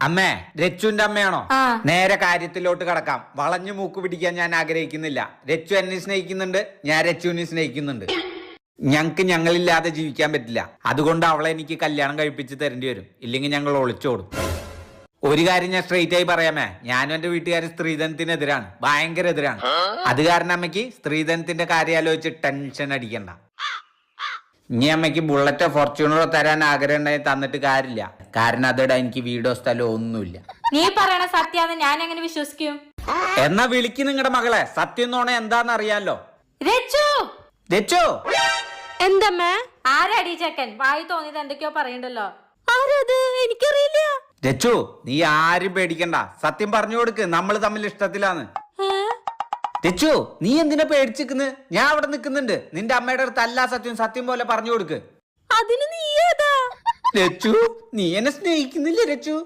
അമ്മേ, രച്ചുവിന്റെ അമ്മയാണോ? ആ. നേരെ കാര്യത്തിലോട്ട് കടക്കാം. വളഞ്ഞു മൂക്ക് പിടിക്കാൻ ഞാൻ ആഗ്രഹിക്കുന്നില്ല. രച്ചു എന്നെ സ്നേഹിക്കുന്നുണ്ട്, ഞാൻ രച്ചുവിനെ സ്നേഹിക്കുന്നുണ്ട്. ഞങ്ങക്ക് ഞങ്ങളില്ലാതെ ജീവിക്കാൻ പറ്റില്ല. അതുകൊണ്ട് അവളെ എനിക്ക് കല്യാണം കഴിപ്പിച്ച് തരേണ്ടി വരും. ഇല്ലെങ്കിൽ ഞങ്ങൾ ഒളിച്ചോടും. ഒരു കാര്യം ഞാൻ സ്ട്രെയിറ്റ് ആയി പറയാമേ, ഞാനും എന്റെ വീട്ടുകാർ സ്ത്രീധനത്തിനെതിരാണ്, ഭയങ്കര എതിരാണ്. അത് കാരണം അമ്മയ്ക്ക് സ്ത്രീധനത്തിന്റെ കാര്യം ആലോചിച്ച് ടെൻഷൻ അടിക്കണ്ട. ഇനി അമ്മയ്ക്ക് ബുള്ളറ്റോ ഫോർച്യൂണറോ തരാൻ ആഗ്രഹം ഉണ്ടെങ്കിൽ തന്നിട്ട് കാര്യമില്ല. കാരണം അതിടാ എനിക്ക് വീടോ സ്ഥലമോ ഒന്നുമില്ല. നീ പറയണ സത്യാന്ന് ഞാൻ എങ്ങനെ വിശ്വസിക്കും? എന്നാ വിളിക്ക് നിങ്ങളുടെ മകളെ. സത്യം നോണ എന്താന്ന് അറിയാലോ. രച്ചു, രച്ചു, എന്തമ്മേ? ആരാടി ചെക്കൻ? വായി തോന്നിയത് എന്തൊക്കെയോ പറയണ്ടല്ലോ. ആരത്? എനിക്കറിയില്ല. രച്ചു, നീ ആരും പേടിക്കണ്ട. സത്യം പറഞ്ഞു കൊടുക്ക്, നമ്മൾ തമ്മിൽ ഇഷ്ടത്തിലാന്ന്. രച്ചു, നീ എന്തിനാ പേടിച്ചിരിക്കുന്നു? ഞാൻ അവിടെ നിൽക്കുന്നുണ്ട്. നിന്റെ അമ്മയുടെ അടുത്ത് അല്ല സത്യം, സത്യം പോലെ പറഞ്ഞു കൊടുക്ക്. അതിന് നീ ഏതാ? രച്ചു, നീ എന്നെ സ്നേഹിക്കുന്നില്ല രച്ചു?